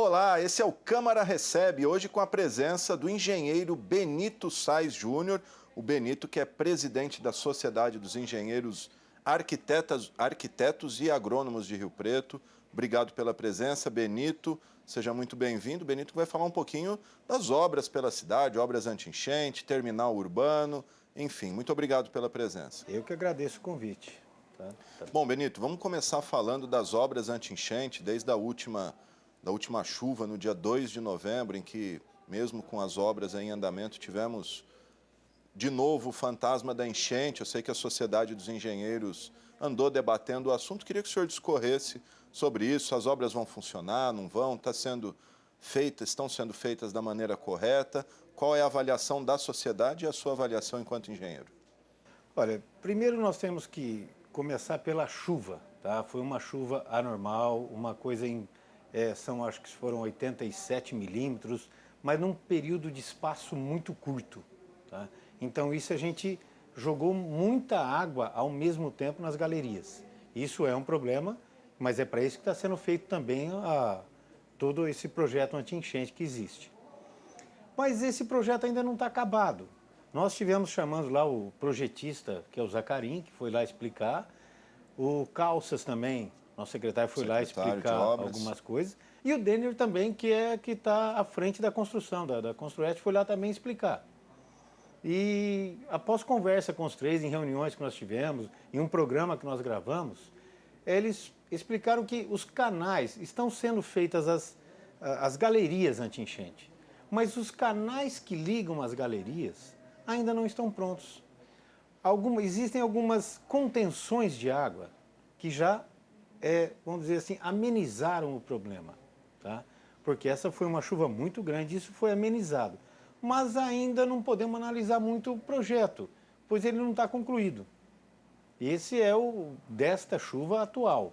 Olá, esse é o Câmara Recebe, hoje com a presença do engenheiro Benito Sais Júnior, o Benito que é presidente da Sociedade dos Engenheiros Arquitetos e Agrônomos de Rio Preto. Obrigado pela presença, Benito. Seja muito bem-vindo. Benito vai falar um pouquinho das obras pela cidade, obras anti-enchente, terminal urbano, enfim. Muito obrigado pela presença. Eu que agradeço o convite. Bom, Benito, vamos começar falando das obras anti-enchente, desde a última chuva no dia 2 de novembro, em que, mesmo com as obras em andamento, tivemos de novo o fantasma da enchente. Eu sei que a Sociedade dos Engenheiros andou debatendo o assunto. Queria que o senhor discorresse sobre isso. As obras vão funcionar, não vão? Estão sendo feitas da maneira correta? Qual é a avaliação da sociedade e a sua avaliação enquanto engenheiro? Olha, primeiro nós temos que começar pela chuva, tá? Foi uma chuva anormal, uma coisa acho que foram 87 milímetros, mas num período de espaço muito curto, tá? Então isso a gente jogou muita água ao mesmo tempo nas galerias. Isso é um problema, mas é para isso que está sendo feito também todo esse projeto anti-enchente que existe. Mas esse projeto ainda não está acabado. Nós tivemos chamando lá o projetista, que é o Zacarim, que foi lá explicar. O Calças também, nosso secretário, foi lá explicar algumas coisas. E o Denner também, que está à frente da construção, da Construeste, foi lá também explicar. E após conversa com os três, em reuniões que nós tivemos, em um programa que nós gravamos, eles explicaram que os canais estão sendo feitas as galerias anti-enchente. Mas os canais que ligam as galerias ainda não estão prontos. Existem algumas contenções de água que já, vamos dizer assim, amenizaram o problema, tá? Porque essa foi uma chuva muito grande, isso foi amenizado. Mas ainda não podemos analisar muito o projeto, pois ele não está concluído. Esse é o desta chuva atual,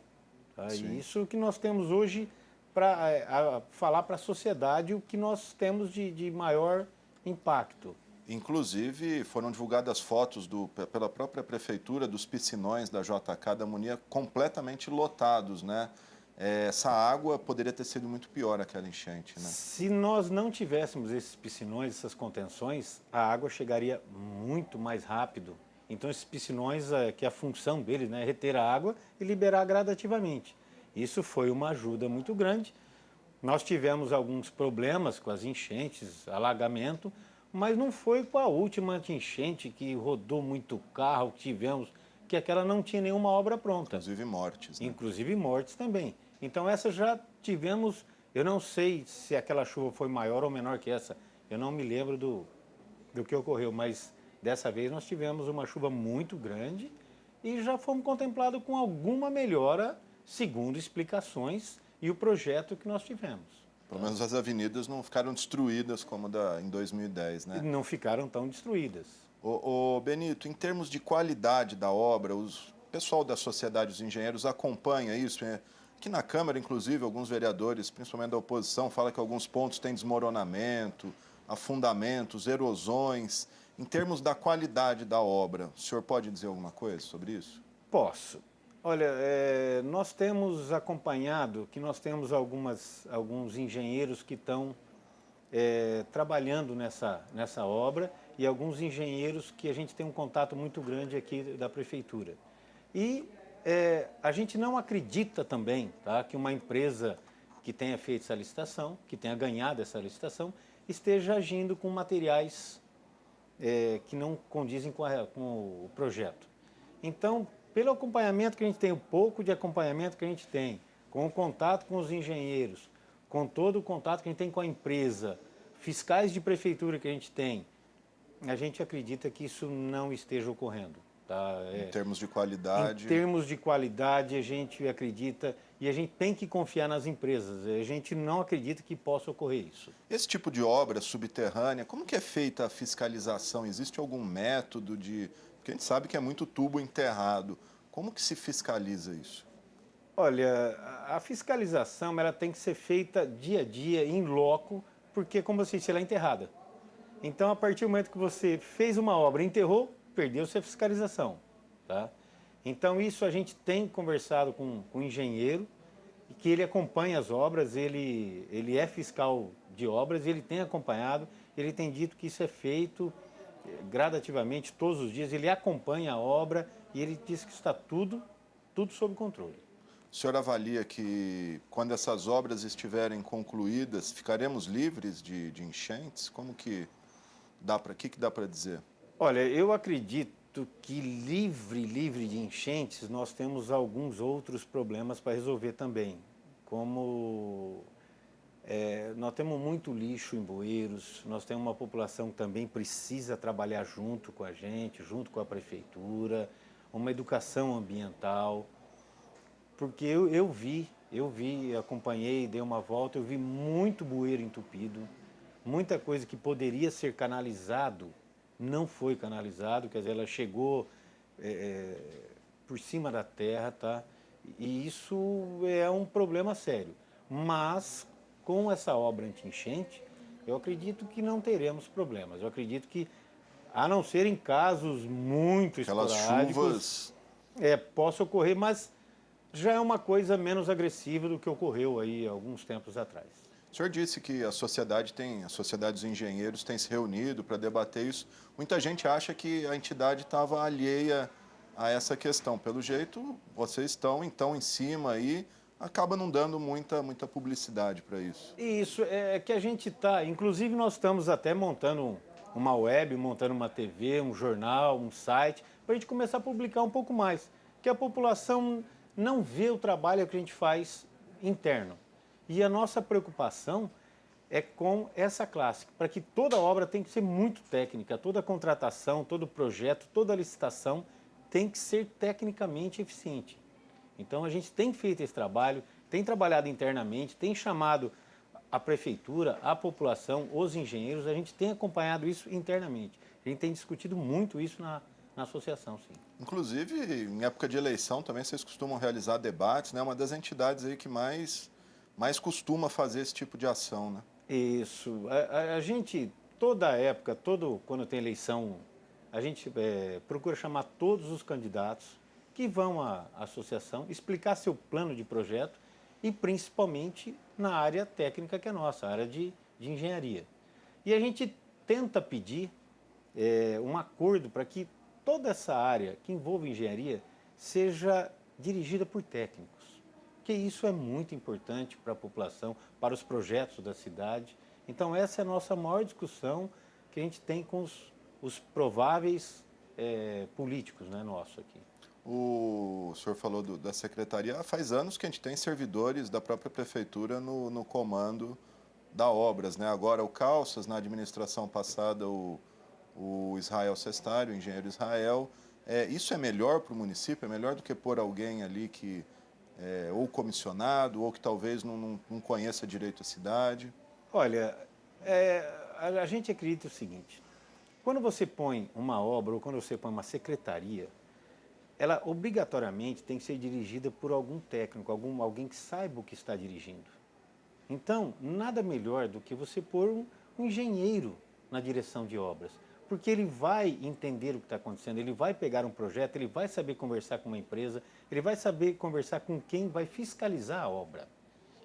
tá? E isso que nós temos hoje para falar para a sociedade o que nós temos de maior impacto. Inclusive, foram divulgadas fotos pela própria prefeitura dos piscinões da JK da Monia completamente lotados, né? Essa água poderia ter sido muito pior, aquela enchente, né? Se nós não tivéssemos esses piscinões, essas contenções, a água chegaria muito mais rápido. Então, esses piscinões, que a função deles, né, é reter a água e liberar gradativamente. Isso foi uma ajuda muito grande. Nós tivemos alguns problemas com as enchentes, alagamento, mas não foi com a última enchente que rodou muito carro que tivemos, que aquela não tinha nenhuma obra pronta. Inclusive mortes, né? Inclusive mortes também. Então essa já tivemos, eu não sei se aquela chuva foi maior ou menor que essa, eu não me lembro do que ocorreu, mas dessa vez nós tivemos uma chuva muito grande e já fomos contemplados com alguma melhora, segundo explicações e o projeto que nós tivemos. Pelo menos as avenidas não ficaram destruídas como em 2010, né? Não ficaram tão destruídas. Ô Benito, em termos de qualidade da obra, o pessoal da Sociedade dos Engenheiros acompanha isso? Aqui na Câmara, inclusive, alguns vereadores, principalmente da oposição, falam que alguns pontos têm desmoronamento, afundamentos, erosões. Em termos da qualidade da obra, o senhor pode dizer alguma coisa sobre isso? Posso. Olha, nós temos acompanhado que nós temos alguns engenheiros que estão trabalhando nessa obra e alguns engenheiros que a gente tem um contato muito grande aqui da Prefeitura. E a gente não acredita também, tá, que uma empresa que tenha feito essa licitação, que tenha ganhado essa licitação, esteja agindo com materiais que não condizem com o projeto. Então, pelo acompanhamento que a gente tem, o pouco de acompanhamento que a gente tem, com o contato com os engenheiros, com todo o contato que a gente tem com a empresa, fiscais de prefeitura que a gente acredita que isso não esteja ocorrendo. Tá? Em termos de qualidade? Em termos de qualidade, a gente acredita e a gente tem que confiar nas empresas. A gente não acredita que possa ocorrer isso. Esse tipo de obra subterrânea, como que é feita a fiscalização? Existe algum método Porque a gente sabe que é muito tubo enterrado. Como que se fiscaliza isso? Olha, a fiscalização ela tem que ser feita dia a dia, em loco, porque, como você disse, ela é enterrada. Então, a partir do momento que você fez uma obra e enterrou, perdeu-se a fiscalização. Tá? Então, isso a gente tem conversado com o engenheiro que ele acompanha as obras, ele é fiscal de obras, ele tem acompanhado, ele tem dito que isso é feito gradativamente, todos os dias, ele acompanha a obra e ele diz que está tudo sob controle. O senhor avalia que quando essas obras estiverem concluídas, ficaremos livres de enchentes? Como que que dá para dizer? Olha, eu acredito que livre de enchentes, nós temos alguns outros problemas para resolver também, como nós temos muito lixo em bueiros, nós temos uma população que também precisa trabalhar junto com a gente, junto com a prefeitura, uma educação ambiental, porque eu vi, acompanhei, dei uma volta, eu vi muito bueiro entupido, muita coisa que poderia ser canalizado, não foi canalizado, quer dizer, ela chegou por cima da terra, tá? E isso é um problema sério. Mas, com essa obra anti-enchente, eu acredito que não teremos problemas. Eu acredito que, a não ser em casos muito Aquelas esporádicos, chuvas. possa ocorrer, mas já é uma coisa menos agressiva do que ocorreu aí alguns tempos atrás. O senhor disse que a sociedade dos engenheiros tem se reunido para debater isso. Muita gente acha que a entidade estava alheia a essa questão. Pelo jeito, vocês estão então em cima aí, acaba não dando muita publicidade para isso. Isso, é que a gente está, inclusive nós estamos até montando uma web, montando uma TV, um jornal, um site, para a gente começar a publicar um pouco mais, que a população não vê o trabalho que a gente faz interno. E a nossa preocupação é com essa classe, para que toda obra tem que ser muito técnica, toda contratação, todo projeto, toda licitação tem que ser tecnicamente eficiente. Então a gente tem feito esse trabalho, tem trabalhado internamente, tem chamado a prefeitura, a população, os engenheiros, a gente tem acompanhado isso internamente. A gente tem discutido muito isso na associação, sim. Inclusive, em época de eleição também vocês costumam realizar debates, né? Uma das entidades aí que mais costuma fazer esse tipo de ação, né? Isso. A gente, toda época, quando tem eleição, a gente procura chamar todos os candidatos que vão à associação, explicar seu plano de projeto e principalmente na área técnica que é nossa, a área de engenharia. E a gente tenta pedir um acordo para que toda essa área que envolve engenharia seja dirigida por técnicos. Porque isso é muito importante para a população, para os projetos da cidade. Então essa é a nossa maior discussão que a gente tem com os prováveis políticos, né, nosso aqui. O senhor falou da secretaria. Faz anos que a gente tem servidores da própria prefeitura no comando da obras, né? Agora o Calças, na administração passada o Israel Sestário, o engenheiro Israel. Isso é melhor para o município? É melhor do que pôr alguém ali que ou comissionado ou que talvez não conheça direito a cidade? Olha, a gente acredita o seguinte, quando você põe uma obra ou quando você põe uma secretaria, ela obrigatoriamente tem que ser dirigida por algum técnico, alguém que saiba o que está dirigindo. Então, nada melhor do que você pôr um engenheiro na direção de obras, porque ele vai entender o que está acontecendo, ele vai pegar um projeto, ele vai saber conversar com uma empresa, ele vai saber conversar com quem vai fiscalizar a obra.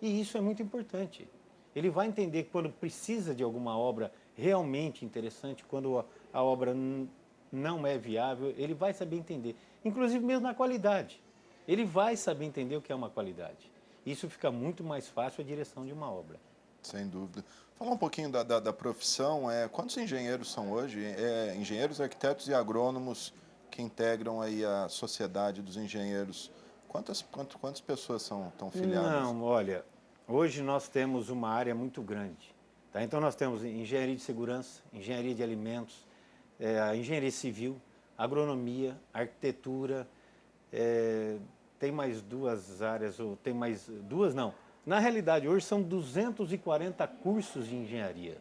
E isso é muito importante. Ele vai entender que quando precisa de alguma obra realmente interessante, quando a obra não é viável, ele vai saber entender. Inclusive mesmo na qualidade. Ele vai saber entender o que é uma qualidade. Isso fica muito mais fácil a direção de uma obra. Sem dúvida. Falar um pouquinho da profissão. Quantos engenheiros são hoje? Engenheiros, arquitetos e agrônomos que integram aí a sociedade dos engenheiros. Quantas pessoas estão filiadas? Não, olha, hoje nós temos uma área muito grande. Tá? Então nós temos engenharia de segurança, engenharia de alimentos, a engenharia civil, agronomia, arquitetura, tem mais duas áreas, ou tem mais duas não. Na realidade, hoje são 240 cursos de engenharia.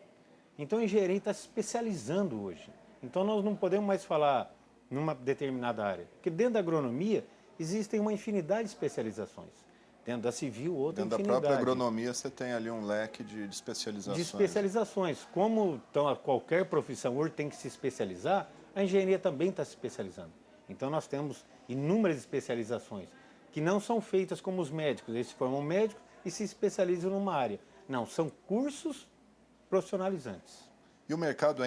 Então a engenharia está se especializando hoje. Então nós não podemos mais falar numa determinada área. Porque dentro da agronomia existem uma infinidade de especializações. Dentro da civil, outra infinidade. Dentro da própria agronomia você tem ali um leque de especializações. De especializações. Como então, qualquer profissão hoje tem que se especializar, a engenharia também está se especializando. Então nós temos inúmeras especializações. que não são feitas como os médicos. Eles se formam médicos e se especializam numa área. Não, são cursos profissionalizantes. E o mercado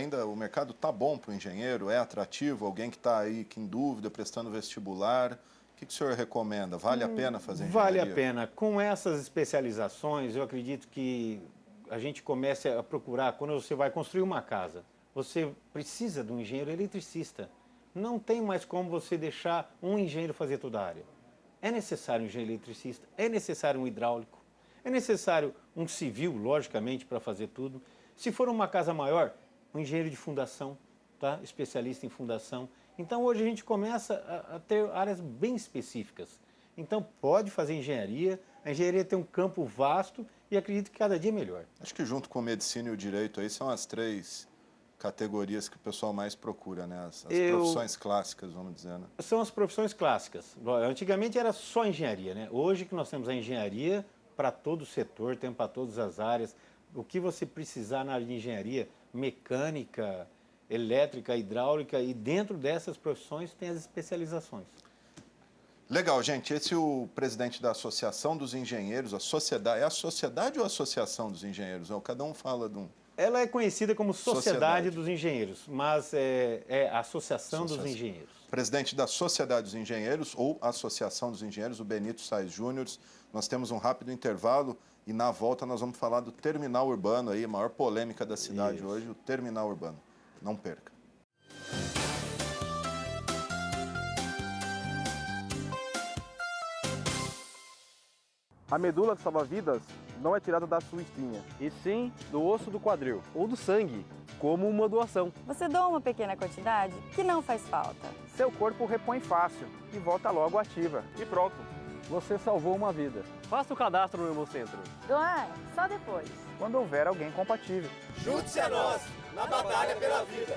está bom para o engenheiro? É atrativo? Alguém que está aí que em dúvida, prestando vestibular, o que o senhor recomenda? Vale a pena fazer engenharia? Vale a pena. Com essas especializações, eu acredito que a gente comece a procurar, quando você vai construir uma casa, você precisa de um engenheiro eletricista. Não tem mais como você deixar um engenheiro fazer toda a área. É necessário um engenheiro eletricista, é necessário um hidráulico, é necessário um civil, logicamente, para fazer tudo. Se for uma casa maior, um engenheiro de fundação, tá? Especialista em fundação. Então, hoje a gente começa a ter áreas bem específicas. Então, pode fazer engenharia, a engenharia tem um campo vasto e acredito que cada dia é melhor. Acho que junto com medicina e o direito aí são as 3 categorias que o pessoal mais procura, né? As profissões clássicas, vamos dizer, né? São as profissões clássicas. Antigamente era só engenharia, né? Hoje que nós temos a engenharia para todo o setor, tem para todas as áreas. O que você precisar na área de engenharia, mecânica, elétrica, hidráulica, e dentro dessas profissões tem as especializações. Legal, gente. Esse é o presidente da Associação dos Engenheiros, a sociedade. É a sociedade ou a Associação dos Engenheiros? Não, cada um fala de um. Ela é conhecida como Sociedade dos Engenheiros, mas é a Associação dos Engenheiros. Presidente da Sociedade dos Engenheiros, ou Associação dos Engenheiros, o Benito Sais Júnior. Nós temos um rápido intervalo e na volta nós vamos falar do terminal urbano aí, a maior polêmica da cidade hoje, o terminal urbano. Não perca. A medula que salva vidas não é tirada da sua espinha, e sim do osso do quadril ou do sangue, como uma doação. Você doa uma pequena quantidade que não faz falta. Seu corpo repõe fácil e volta logo ativa. E pronto, Você salvou uma vida, faça o cadastro no Hemocentro. Doar só depois. quando houver alguém compatível. Junte-se a nós na batalha pela vida.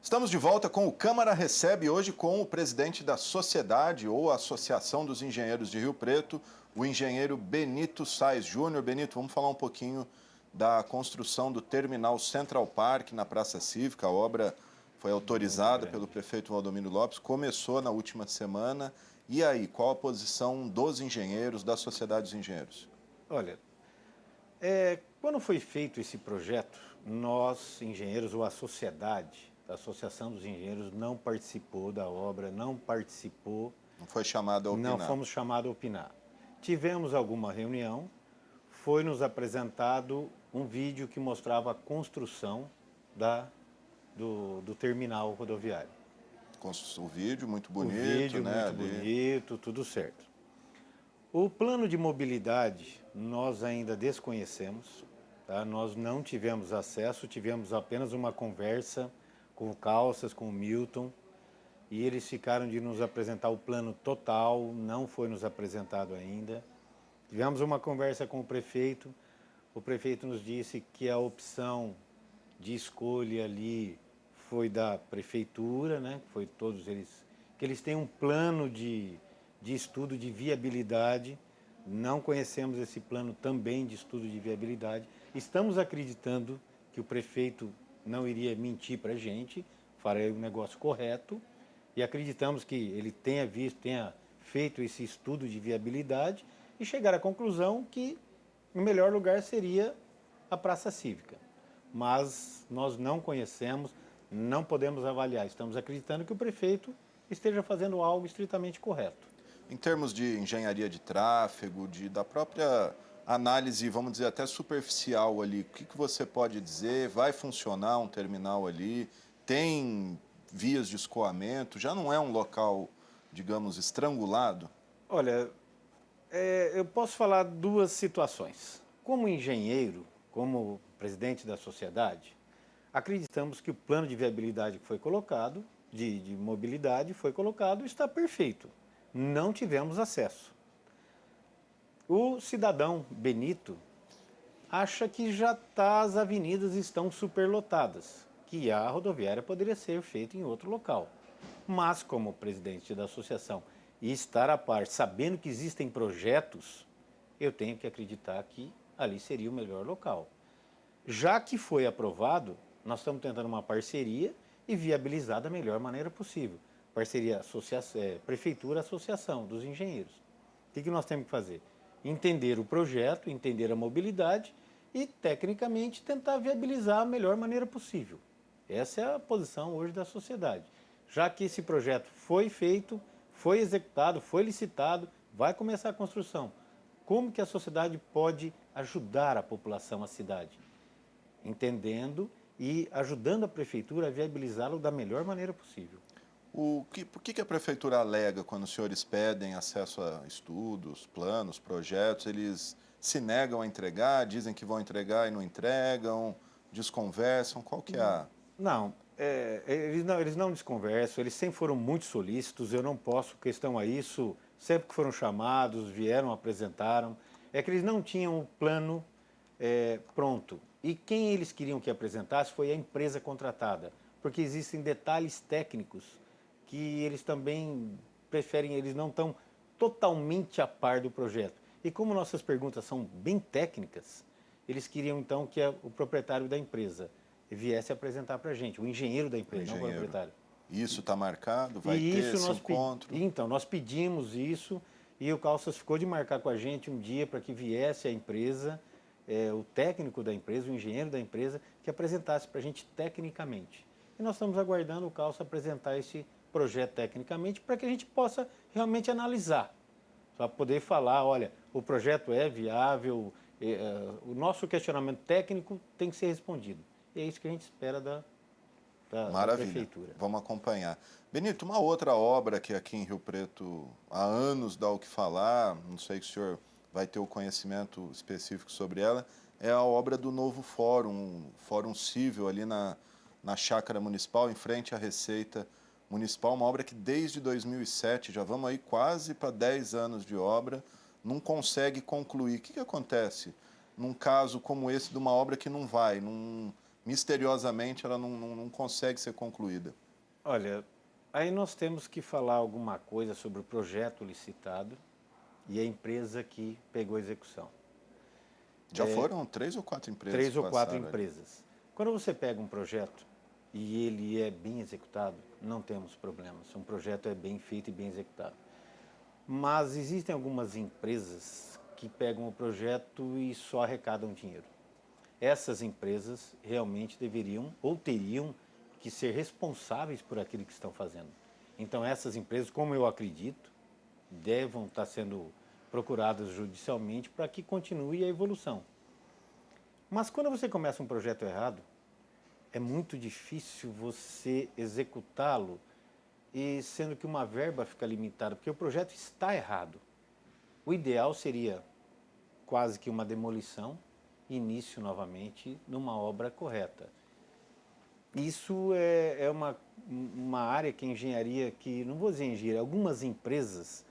Estamos de volta com o Câmara Recebe, hoje com o presidente da Sociedade ou Associação dos Engenheiros de Rio Preto, o engenheiro Benito Sais Júnior. Benito, vamos falar um pouquinho da construção do terminal Central Park na Praça Cívica. A obra foi autorizada pelo prefeito Valdomiro Lopes, começou na última semana. E aí, qual a posição dos engenheiros, da Sociedade dos Engenheiros? Olha, quando foi feito esse projeto, nós, engenheiros, ou a sociedade, a Associação dos Engenheiros, não participou da obra, não participou. Não foi chamado a opinar? Não fomos chamados a opinar. Tivemos alguma reunião, foi nos apresentado um vídeo que mostrava a construção do terminal rodoviário. O vídeo muito bonito, o vídeo né? muito bonito, tudo certo. O plano de mobilidade nós ainda desconhecemos, tá? Nós não tivemos acesso, tivemos apenas uma conversa com o Calças, com o Milton, e eles ficaram de nos apresentar o plano total, não foi nos apresentado ainda. Tivemos uma conversa com o prefeito nos disse que a opção de escolha ali foi da prefeitura, né? Foi todos eles, que eles têm um plano de estudo de viabilidade. Não conhecemos esse plano também de estudo de viabilidade. Estamos acreditando que o prefeito não iria mentir para a gente, faria o negócio correto, e acreditamos que ele tenha feito esse estudo de viabilidade e chegar à conclusão que o melhor lugar seria a Praça Cívica. Mas nós não conhecemos, não podemos avaliar. Estamos acreditando que o prefeito esteja fazendo algo estritamente correto. Em termos de engenharia de tráfego, da própria análise, vamos dizer, até superficial ali, o que você pode dizer? Vai funcionar um terminal ali? Tem vias de escoamento? Já não é um local, digamos, estrangulado? Olha, eu posso falar duas situações. Como engenheiro, como presidente da sociedade, acreditamos que o plano de viabilidade que foi colocado, de mobilidade foi colocado, está perfeito. Não tivemos acesso. O cidadão Benito acha que as avenidas estão superlotadas, que a rodoviária poderia ser feita em outro local. Mas, como presidente da associação e estar à parte, sabendo que existem projetos, eu tenho que acreditar que ali seria o melhor local. Já que foi aprovado, nós estamos tentando uma parceria e viabilizar da melhor maneira possível. Parceria prefeitura-associação dos engenheiros. O que nós temos que fazer? Entender o projeto, entender a mobilidade e, tecnicamente, tentar viabilizar a melhor maneira possível. Essa é a posição hoje da sociedade. Já que esse projeto foi feito, foi executado, foi licitado, vai começar a construção. Como que a sociedade pode ajudar a população, a cidade? Entendendo e ajudando a prefeitura a viabilizá-lo da melhor maneira possível. Por que a prefeitura alega quando os senhores pedem acesso a estudos, planos, projetos? Eles se negam a entregar, dizem que vão entregar e não entregam, desconversam? Qual que é a... Não, eles não desconversam, eles sempre foram muito solícitos, eu não posso questão a isso, sempre que foram chamados, vieram, apresentaram. É que eles não tinham o plano pronto. E quem eles queriam que apresentasse foi a empresa contratada, porque existem detalhes técnicos que eles também preferem, eles não estão totalmente a par do projeto. E como nossas perguntas são bem técnicas, eles queriam então que o proprietário da empresa viesse apresentar para a gente, o engenheiro da empresa, não o proprietário. Isso está marcado? Vai E ter isso esse encontro? Então, nós pedimos isso e o Calças ficou de marcar com a gente um dia para que viesse a empresa, o técnico da empresa, o engenheiro da empresa, que apresentasse para a gente tecnicamente. E nós estamos aguardando o Calças apresentar esse projeto tecnicamente para que a gente possa realmente analisar, para poder falar, olha, o projeto é viável, o nosso questionamento técnico tem que ser respondido. E é isso que a gente espera da prefeitura. Vamos acompanhar. Benito, uma outra obra que aqui em Rio Preto há anos dá o que falar, não sei se o senhor vai ter o conhecimento específico sobre ela, é a obra do novo Fórum Cível ali na Chácara Municipal, em frente à Receita Municipal, uma obra que desde 2007, já vamos aí quase para 10 anos de obra, não consegue concluir. O que acontece num caso como esse de uma obra que não vai, misteriosamente ela não consegue ser concluída? Olha, aí nós temos que falar alguma coisa sobre o projeto licitado e a empresa que pegou a execução. Já foram 3 ou 4 empresas? 3 ou 4 ali. empresas. Quando você pega um projeto e ele é bem executado, não temos problemas. Um projeto é bem feito e bem executado. Mas existem algumas empresas que pegam o projeto e só arrecadam dinheiro. Essas empresas realmente deveriam ou teriam que ser responsáveis por aquilo que estão fazendo. Então essas empresas, como eu acredito, devam estar sendo procuradas judicialmente para que continue a evolução. Mas quando você começa um projeto errado, é muito difícil você executá-lo, e sendo que uma verba fica limitada, porque o projeto está errado. O ideal seria quase que uma demolição, início novamente numa obra correta. Isso é uma área que a engenharia, que não vou dizer engenharia, algumas empresas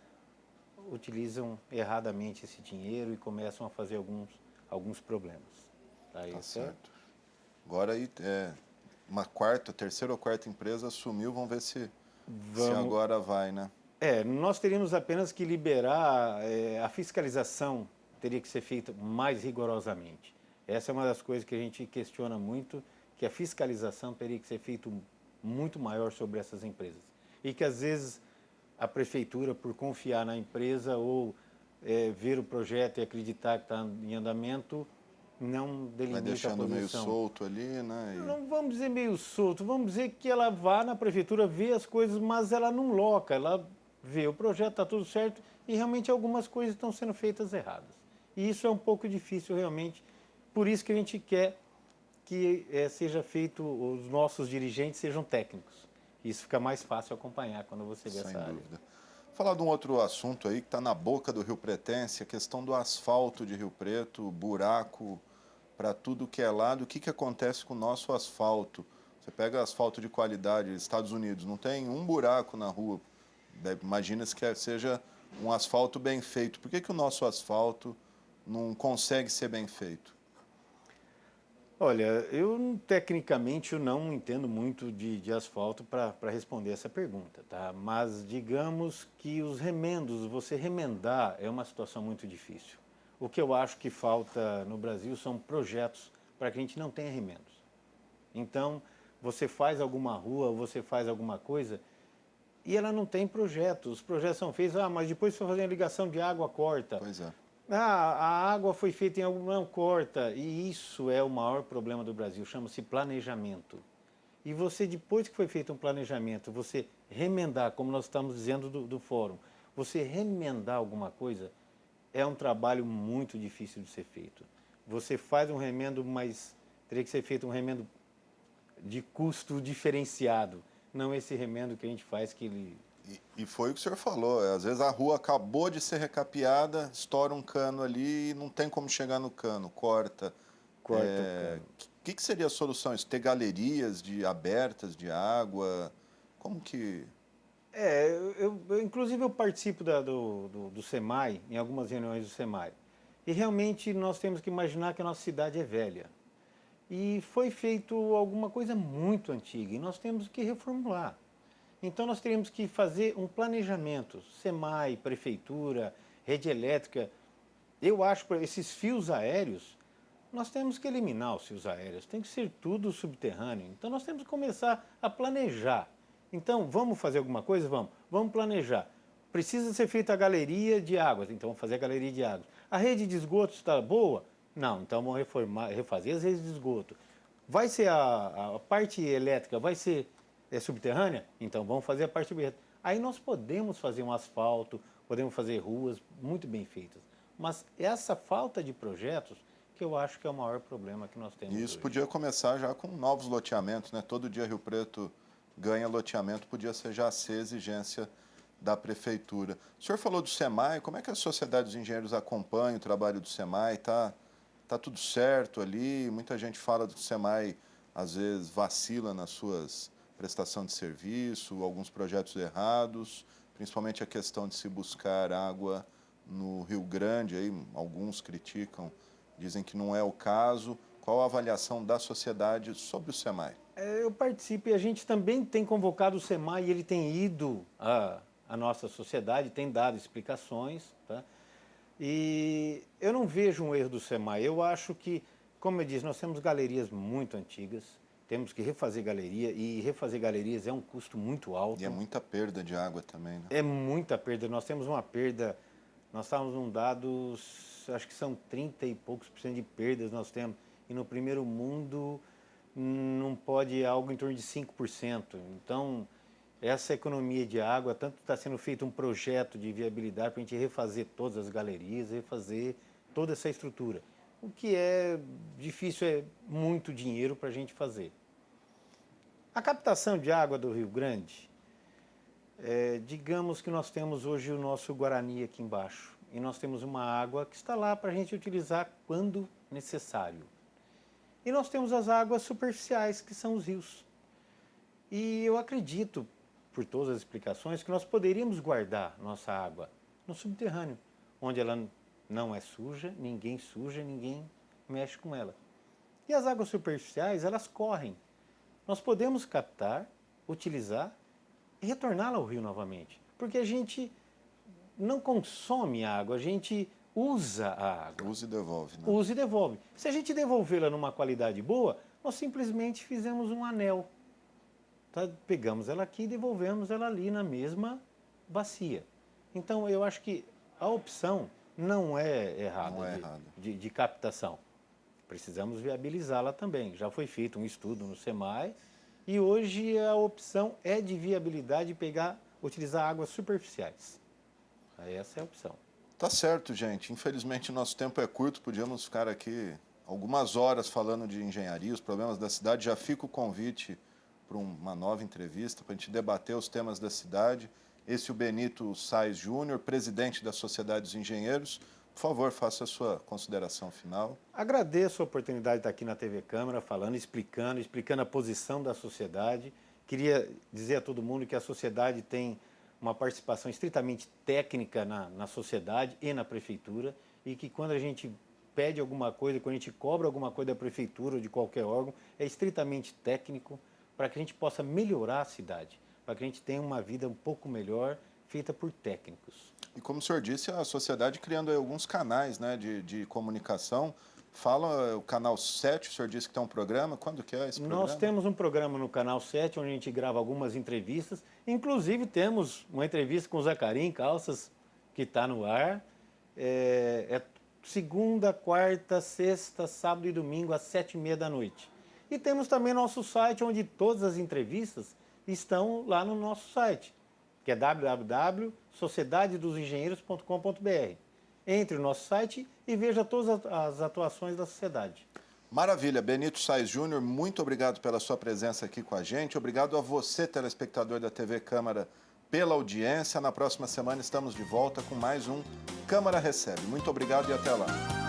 utilizam erradamente esse dinheiro e começam a fazer alguns problemas. Tá certo. Agora aí uma terceira ou quarta empresa assumiu, vamos ver se agora vai, né? Nós teríamos apenas que liberar, a fiscalização teria que ser feita mais rigorosamente. Essa é uma das coisas que a gente questiona muito, que a fiscalização teria que ser feita muito maior sobre essas empresas. E que às vezes a prefeitura, por confiar na empresa ou ver o projeto e acreditar que está em andamento, não delimita a posição. Vai deixando meio solto ali, né? Não vamos dizer meio solto, vamos dizer que ela vá na prefeitura ver as coisas, mas ela não loca, ela vê o projeto, está tudo certo, e realmente algumas coisas estão sendo feitas erradas. E isso é um pouco difícil realmente, por isso que a gente quer que seja feito, os nossos dirigentes sejam técnicos. Isso fica mais fácil acompanhar quando você vê essa área. Sem dúvida. Falar de um outro assunto aí que está na boca do Rio Pretense, a questão do asfalto de Rio Preto, buraco para tudo que é lado. O que acontece com o nosso asfalto? Você pega asfalto de qualidade, Estados Unidos, não tem um buraco na rua. Imagina-se que seja um asfalto bem feito. Por que o nosso asfalto não consegue ser bem feito? Olha, tecnicamente eu não entendo muito de asfalto para responder essa pergunta, tá? Mas digamos que os remendos, você remendar é uma situação muito difícil. O que eu acho que falta no Brasil são projetos para que a gente não tenha remendos. Então, você faz alguma rua, você faz alguma coisa e ela não tem projeto. Os projetos são feitos, mas depois se for fazer a ligação de água, corta. Pois é. A água foi feita em algum... Não, corta. E isso é o maior problema do Brasil, chama-se planejamento. E você, depois que foi feito um planejamento, você remendar, como nós estamos dizendo do fórum, você remendar alguma coisa é um trabalho muito difícil de ser feito. Você faz um remendo, mas teria que ser feito um remendo de custo diferenciado, não esse remendo que a gente faz que ele... E foi o que o senhor falou, às vezes a rua acabou de ser recapeada, estoura um cano ali e não tem como chegar no cano, corta. Corta o cano. O que seria a solução? Isso, ter galerias abertas de água? Como que... Inclusive eu participo do SEMAI, em algumas reuniões do SEMAI, e realmente nós temos que imaginar que a nossa cidade é velha. E foi feito alguma coisa muito antiga e nós temos que reformular. Então nós teríamos que fazer um planejamento, SEMAI, prefeitura, rede elétrica. Eu acho que esses fios aéreos, nós temos que eliminar os fios aéreos, tem que ser tudo subterrâneo. Então nós temos que começar a planejar. Então vamos fazer alguma coisa? Vamos planejar. Precisa ser feita a galeria de águas, então vamos fazer a galeria de águas. A rede de esgoto está boa? Não, então vamos refazer as redes de esgoto. Vai ser a parte elétrica, vai ser subterrânea? Então vamos fazer a parte subterrânea. Aí nós podemos fazer um asfalto, podemos fazer ruas muito bem feitas. Mas essa falta de projetos que eu acho que é o maior problema que nós temos E isso hoje. podia começar já com novos loteamentos, né? Todo dia Rio Preto ganha loteamento, podia ser já ser exigência da prefeitura. O senhor falou do SEMAI, como é que a Sociedade dos Engenheiros acompanha o trabalho do SEMAI? Tá tudo certo ali? Muita gente fala do SEMAI, às vezes, vacila nas suas prestação de serviço, alguns projetos errados, principalmente a questão de se buscar água no Rio Grande, aí alguns criticam, dizem que não é o caso. Qual a avaliação da sociedade sobre o SEMAI? Eu participo e a gente também tem convocado o SEMAI e ele tem ido à nossa sociedade, tem dado explicações, tá? E eu não vejo um erro do SEMAI. Eu acho que, como eu disse, nós temos galerias muito antigas, temos que refazer galeria e refazer galerias é um custo muito alto. E é muita perda de água também, né? É muita perda. Nós temos uma perda, nós estávamos num dados, acho que são 30 e poucos % de perdas nós temos. E no primeiro mundo não pode algo em torno de 5%. Então, essa economia de água, tanto está sendo feito um projeto de viabilidade para a gente refazer todas as galerias, refazer toda essa estrutura. O que é difícil, é muito dinheiro para a gente fazer. A captação de água do Rio Grande, digamos que nós temos hoje o nosso Guarani aqui embaixo. E nós temos uma água que está lá para a gente utilizar quando necessário. E nós temos as águas superficiais, que são os rios. E eu acredito, por todas as explicações, que nós poderíamos guardar nossa água no subterrâneo, onde ela não é suja, ninguém mexe com ela. E as águas superficiais, elas correm. Nós podemos captar, utilizar e retorná-la ao rio novamente. Porque a gente não consome água, a gente usa a água. Usa e devolve, né? Usa e devolve. Se a gente devolvê-la numa qualidade boa, nós simplesmente fizemos um anel. Tá? Pegamos ela aqui e devolvemos ela ali na mesma bacia. Então, eu acho que a opção não é errada, Não é errada. De captação. Precisamos viabilizá-la também. Já foi feito um estudo no SEMAI e hoje a opção é de viabilidade utilizar águas superficiais. Essa é a opção. Tá certo, gente. Infelizmente, nosso tempo é curto. Podíamos ficar aqui algumas horas falando de engenharia, os problemas da cidade. Já fica o convite para uma nova entrevista, para a gente debater os temas da cidade. Esse é o Benito Sais Júnior, presidente da Sociedade dos Engenheiros. Por favor, faça a sua consideração final. Agradeço a oportunidade de estar aqui na TV Câmara falando, explicando a posição da sociedade. Queria dizer a todo mundo que a sociedade tem uma participação estritamente técnica na sociedade e na prefeitura e que quando a gente pede alguma coisa, quando a gente cobra alguma coisa da prefeitura ou de qualquer órgão, é estritamente técnico para que a gente possa melhorar a cidade, para que a gente tenha uma vida um pouco melhor feita por técnicos. E como o senhor disse, a sociedade criando aí alguns canais, né, de comunicação. Fala o Canal 7, o senhor disse que tem um programa. Quando que é esse programa? Nós temos um programa no Canal 7, onde a gente grava algumas entrevistas. Inclusive, temos uma entrevista com o Zacarim Calças, que está no ar. É segunda, quarta, sexta, sábado e domingo, às 7h30 da noite. E temos também nosso site, onde todas as entrevistas estão lá no nosso site, que é www.sociedadedosengenheiros.com.br. Entre no nosso site e veja todas as atuações da sociedade. Maravilha. Benito Sais Júnior, muito obrigado pela sua presença aqui com a gente. Obrigado a você, telespectador da TV Câmara, pela audiência. Na próxima semana estamos de volta com mais um Câmara Recebe. Muito obrigado e até lá.